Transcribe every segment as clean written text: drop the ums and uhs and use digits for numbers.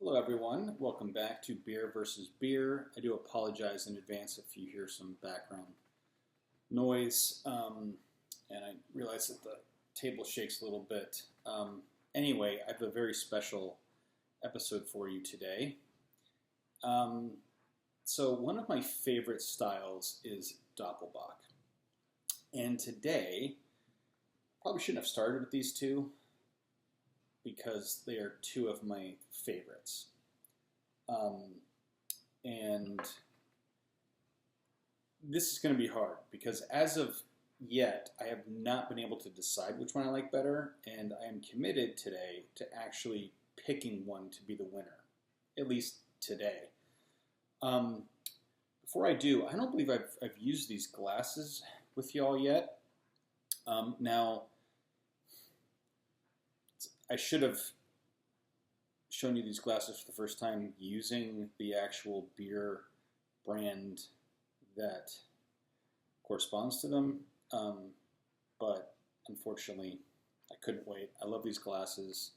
Hello everyone, welcome back to Bier versus Bier. I do apologize in advance if you hear some background noise, and I realize that the table shakes a little bit. Anyway, I have a very special episode for you today. So one of my favorite styles is Doppelbock. And today, probably shouldn't have started with these two, because they are two of my favorites. And this is going to be hard because as of yet, I have not been able to decide which one I like better, and I am committed today to actually picking one to be the winner, at least today. Before I do, I don't believe I've used these glasses with y'all yet. Now, I should have shown you these glasses for the first time using the actual Bier brand that corresponds to them, but unfortunately I couldn't wait. I love these glasses.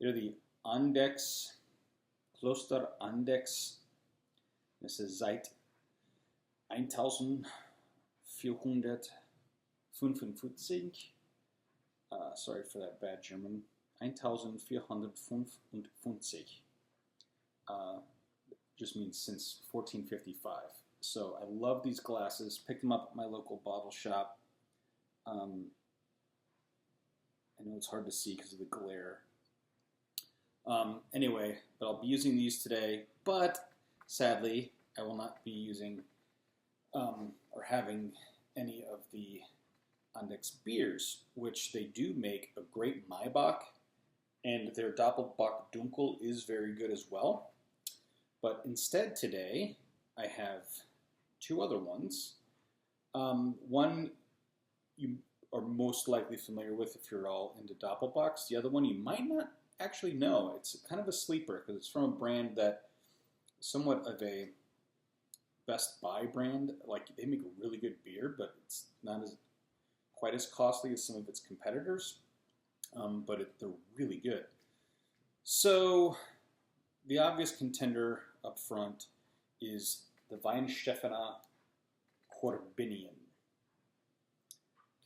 They're the Andex, Kloster Andex. This is seit 1455. Sorry for that bad German. 1455. Just means since 1455. So I love these glasses. Picked them up at my local bottle shop. I know it's hard to see because of the glare. Anyway, but I'll be using these today. But sadly, I will not be using or having any of the Andex beers, which they do make a great Maibach. And their Doppelbock Dunkel is very good as well. But instead today, I have two other ones. One you are most likely familiar with if you're all into Doppelbocks. The other one you might not actually know. It's kind of a sleeper because it's from a brand that is somewhat of a Best Buy brand. Like, they make a really good beer, but it's not quite as costly as some of its competitors. But they're really good. So the obvious contender up front is the Weihenstephaner Korbinian.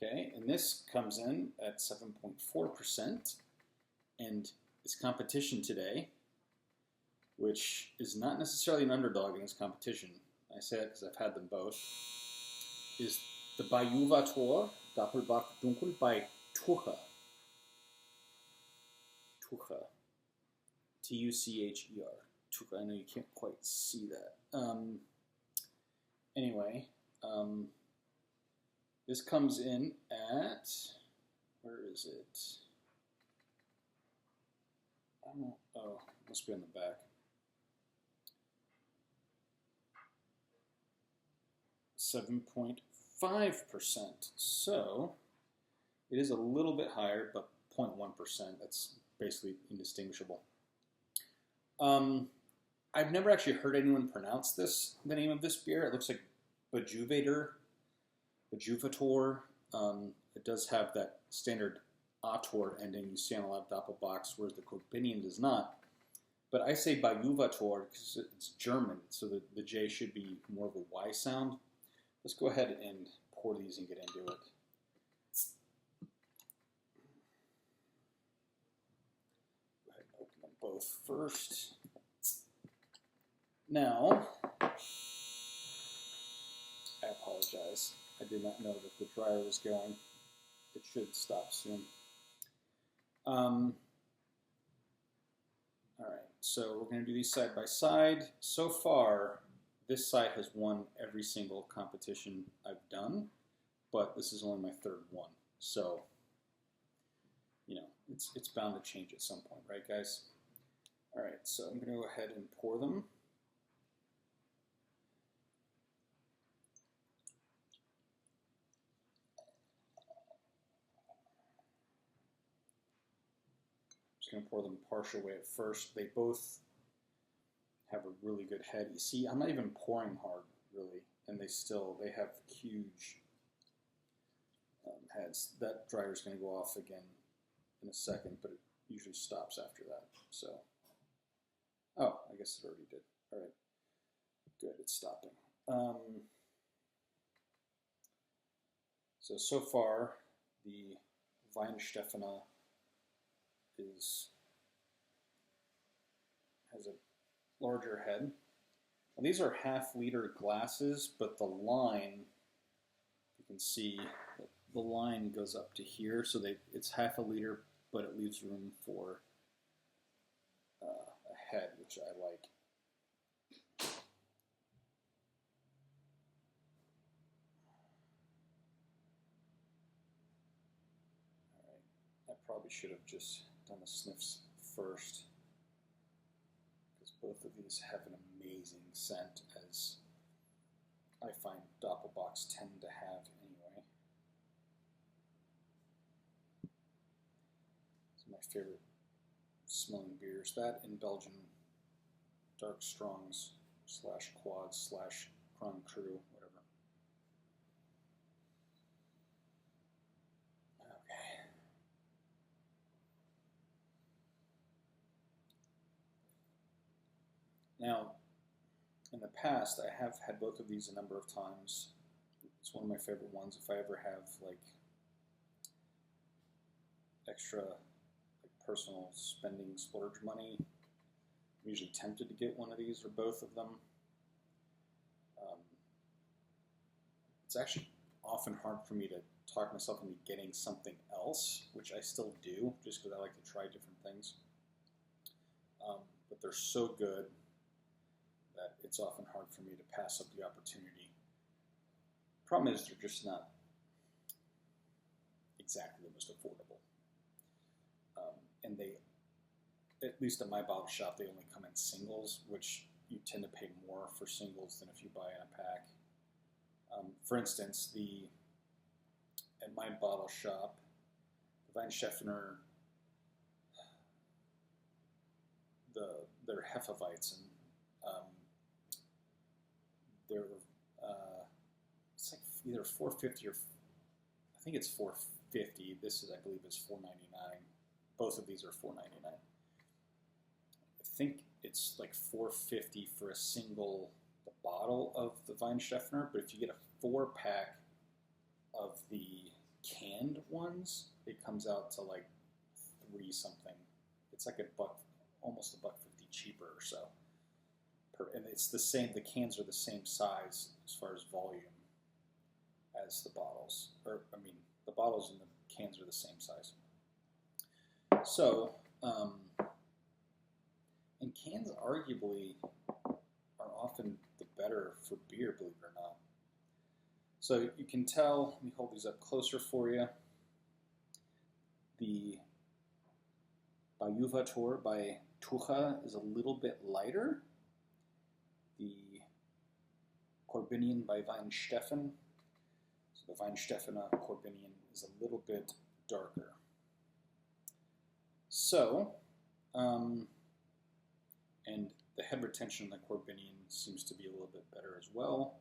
Okay, and this comes in at 7.4%, and its competition today, which is not necessarily an underdog in this competition, I say that because I've had them both, is the Bajuvator Doppelbock Dunkel by Tucher. Tucher. T-U-C-H-E-R. Tucher. I know you can't quite see that. Anyway, this comes in at, where is it? I don't know. Oh, it must be on the back. 7.5%. So it is a little bit higher, but 0.1%. That's basically indistinguishable. I've never actually heard anyone pronounce the name of this beer. It looks like Bajuvator. It does have that standard ator ending you see on a lot of Doppelbocks, whereas the Korbinian does not. But I say Bajuvator because it's German, so the J should be more of a Y sound. Let's go ahead and pour these and get into it. Go ahead and open them both first. Now, I apologize. I did not know that the dryer was going. It should stop soon. All right, so we're going to do these side by side. So far, this side has won every single competition I've done, but this is only my third one. So, you know, it's bound to change at some point, right, guys? All right, so I'm going to go ahead and pour them. Just going to pour them partial way at first. They both have a really good head. You see, I'm not even pouring hard, really, and they have huge heads. That dryer's going to go off again in a second, but it usually stops after that. So Oh, I guess it already did. All right, good, it's stopping. So far, the Weihenstephaner has a larger head. Now, these are half-liter glasses, but the line, you can see, the line goes up to here, so it's half a liter, but it leaves room for a head, which I like. All right, I probably should have just done the sniffs first, because both of these have an amazing scent, as I find Doppelbocks tend to have anyway. It's my favorite smelling beers. That in Belgian dark strongs / quads / Grand Cru, whatever. Okay. Now, in the past, I have had both of these a number of times. It's one of my favorite ones. If I ever have like extra personal spending splurge money, I'm usually tempted to get one of these or both of them. It's actually often hard for me to talk myself into getting something else, which I still do, just because I like to try different things. But they're so good that it's often hard for me to pass up the opportunity. Problem is, they're just not exactly the most affordable. And they, at least at my bottle shop, they only come in singles, which you tend to pay more for singles than if you buy in a pack. For instance, at my bottle shop, the Weihenstephaner, their Hefeweizen, they're it's like either $4.50 or I think it's $4.50. This is, I believe, is $4.99. Both of these are $4.99. I think it's like $4.50 for a single bottle of the Weihenstephaner, but if you get a 4-pack of the canned ones, it comes out to like $3 something. It's like almost $1.50 cheaper or so. And it's the same. The cans are the same size as far as volume as the bottles. The bottles and the cans are the same size. So, and cans arguably are often the better for beer, believe it or not. So you can tell, let me hold these up closer for you. The Bajuvator by Tucher is a little bit lighter. The Korbinian by Weihenstephaner, so the Weihenstephaner Korbinian is a little bit darker. So, and the head retention on the Korbinian seems to be a little bit better as well.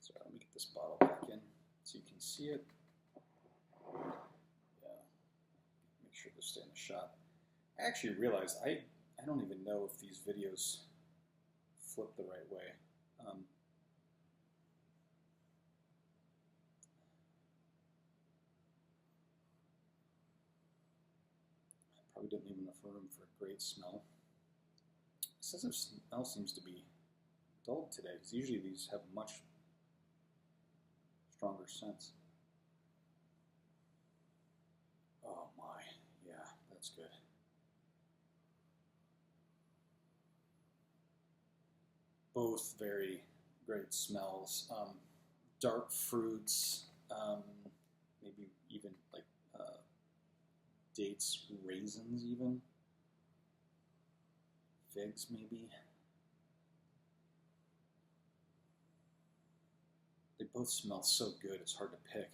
So let me get this bottle back in so you can see it. Yeah, make sure to stay in the shot. I actually realized I don't even know if these videos flip the right way. Probably didn't leave enough room for a great smell. The sense of smell seems to be dulled today, because usually these have much stronger scents. Oh my, yeah, that's good. Both very great smells. Dark fruits, maybe even like dates, raisins even. Figs maybe. They both smell so good, it's hard to pick.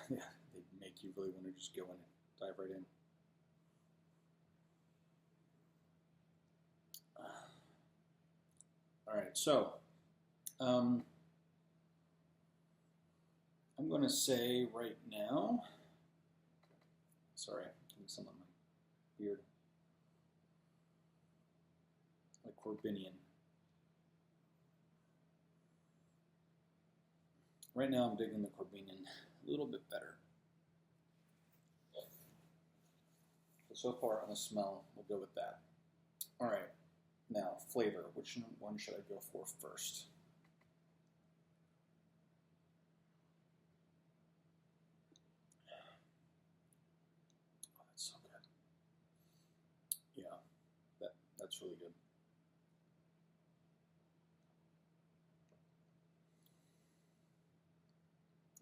Yeah, they make you really want to just go in and dive right in. All right, so I'm going to say right now, sorry, I'm getting some on my beard. Like Korbinian. Right now I'm digging the Korbinian a little bit better. So far on the smell, we'll go with that. All right, now flavor. Which one should I go for first? Oh, that's so good. Yeah, that's really good.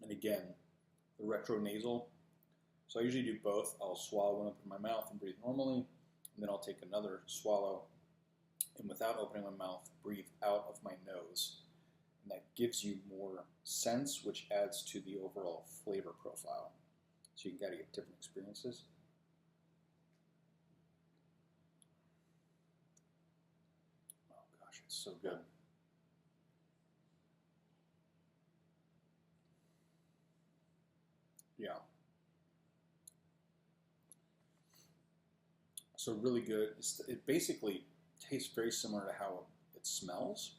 And again, the retronasal. So I usually do both. I'll swallow one up in my mouth and breathe normally, and then I'll take another swallow, and without opening my mouth, breathe out of my nose. And that gives you more sense, which adds to the overall flavor profile. So you can kind of get different experiences. Oh gosh, it's so good. Yeah. So really good. It basically tastes very similar to how it smells.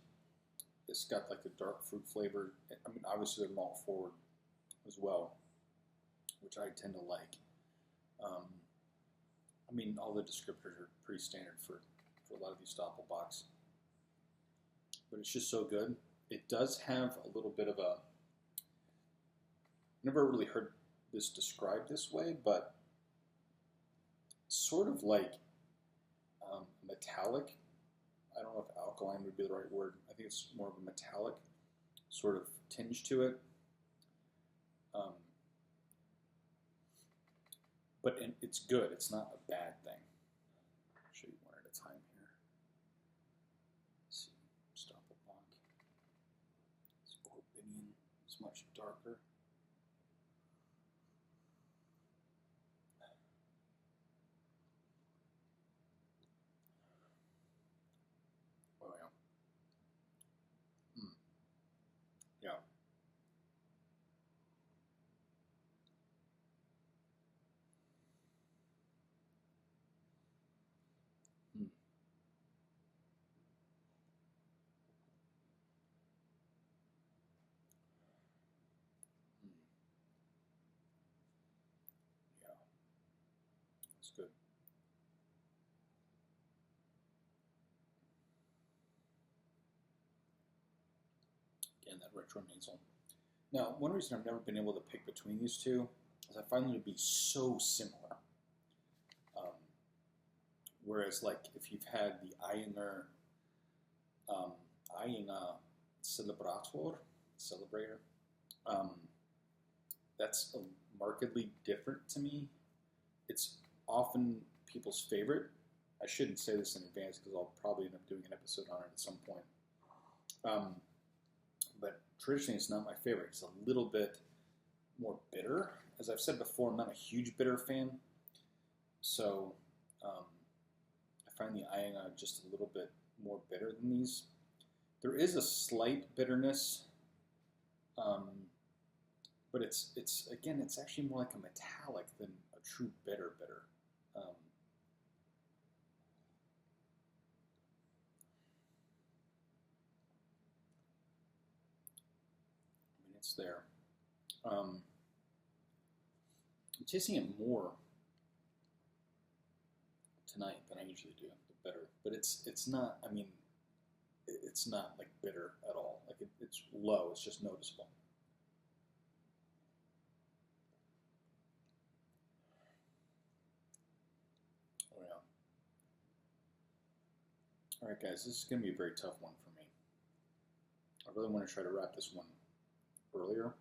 It's got like a dark fruit flavor. I mean, obviously they're malt forward as well, which I tend to like. I mean, all the descriptors are pretty standard for a lot of these Doppelbocks. But it's just so good. It does have a little bit of a... Never really heard this described this way, but sort of like metallic. I don't know if alkaline would be the right word. I think it's more of a metallic sort of tinge to it. But it's good. It's not a bad thing. I'll show you one at a time here. Let's see. Doppelbock. This Korbinian is much darker. Oh yeah. Yeah. Yeah. That's good. Again, that retronasal. Now, one reason I've never been able to pick between these two is I find them to be so similar. Whereas, like, if you've had the Weihenstephaner Celebrator, that's markedly different to me. It's often people's favorite. I shouldn't say this in advance because I'll probably end up doing an episode on it at some point. But traditionally, it's not my favorite. It's a little bit more bitter. As I've said before, I'm not a huge bitter fan. So I find the Weihenstephaner just a little bit more bitter than these. There is a slight bitterness, but it's again, it's actually more like a metallic than a true bitter. I mean, it's there. I'm tasting it more tonight than I usually do. The bitter, but it's not. I mean, it's not like bitter at all. Like it's low. It's just noticeable. Oh yeah. All right, guys. This is going to be a very tough one for me. I really want to try to wrap this one earlier.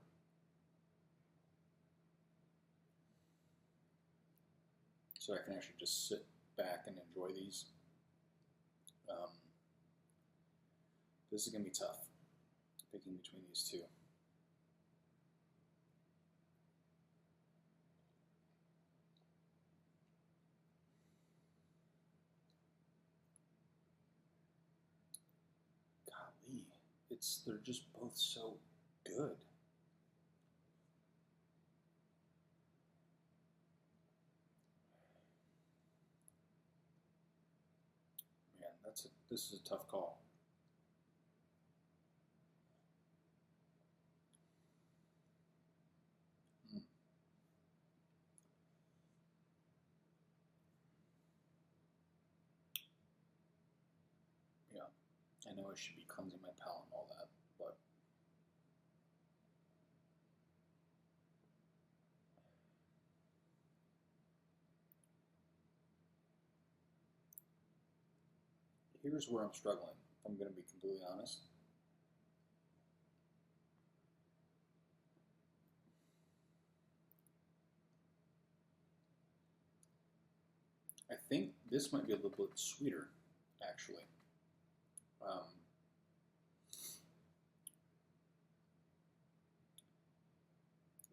So I can actually just sit back and enjoy these. This is going to be tough, picking between these two. Golly, they're just both so good. this is a tough call. Yeah, I know I should be cleansing my palate and all that, but here's where I'm struggling, if I'm going to be completely honest. I think this might be a little bit sweeter, actually.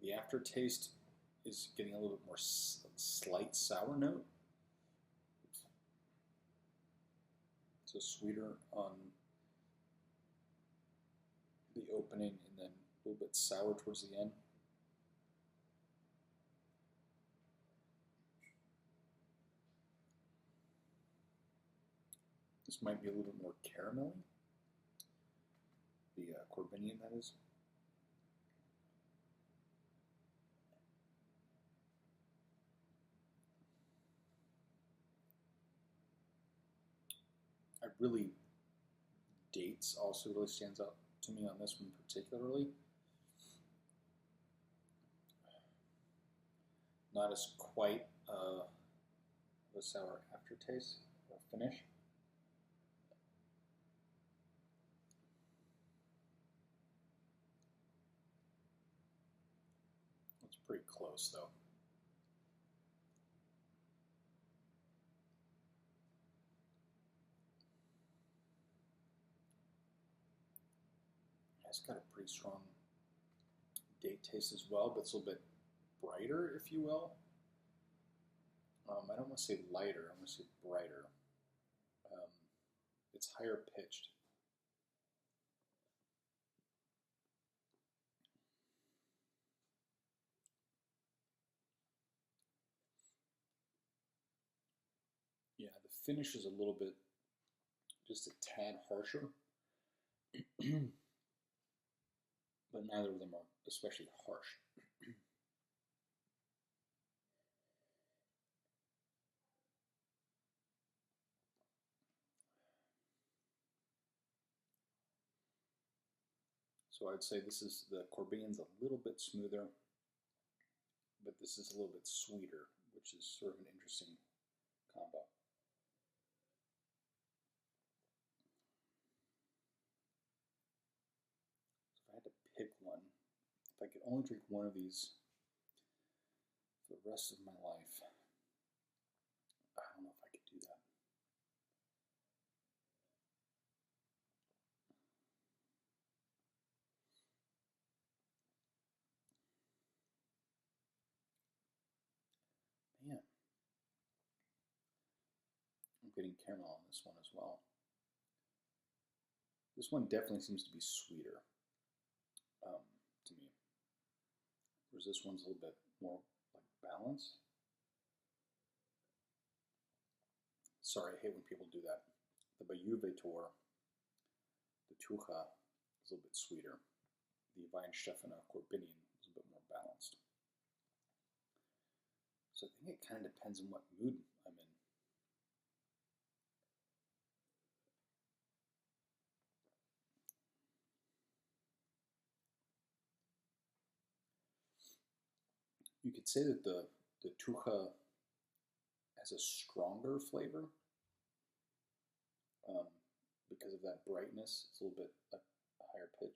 The aftertaste is getting a little bit more slight sour note. So sweeter on the opening and then a little bit sour towards the end. This might be a little bit more caramelly. The Korbinian, that is. Dates also really stands out to me on this one particularly. Not as quite a sour aftertaste or finish. It's pretty close though. It's got a pretty strong date taste as well, but it's a little bit brighter, if you will. I don't want to say lighter, I want to say brighter. It's higher pitched. Yeah, the finish is a little bit, just a tad harsher. But neither of them are especially harsh. So I'd say the Korbinian's a little bit smoother, but this is a little bit sweeter, which is sort of an interesting combo. So if I had to pick one, if I could only drink one of these for the rest of my life, I don't know if I could do that. Man, I'm getting caramel on this one as well. This one definitely seems to be sweeter to me, whereas this one's a little bit more like balanced. Sorry, I hate when people do that. The Bajuvator, the Tucher, is a little bit sweeter. The Weihenstephaner Korbinian is a bit more balanced. So I think it kind of depends on what mood I'm in. You could say that the Tucher has a stronger flavor because of that brightness. It's a little bit higher pitched.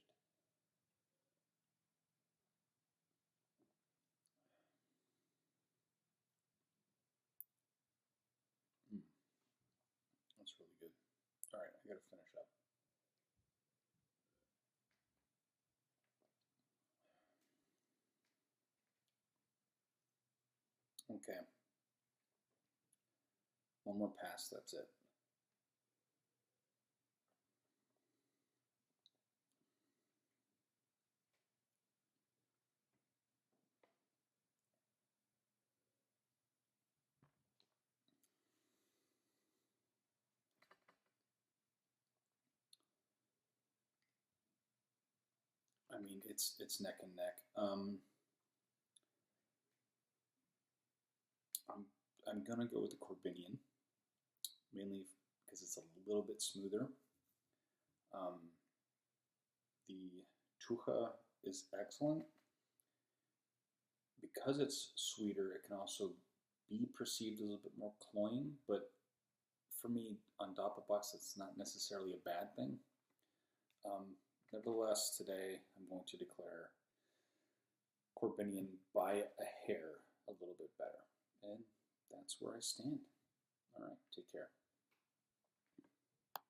That's really good. All right, I got to finish up. Okay. One more pass, that's it. mean, it's neck and neck. I'm gonna go with the Korbinian, mainly because it's a little bit smoother. The Tucher is excellent. Because it's sweeter, it can also be perceived as a little bit more cloying, but for me, on Doppelbocks, it's not necessarily a bad thing. Nevertheless, today I'm going to declare Korbinian by a hair a little bit better. And that's where I stand. All right, take care.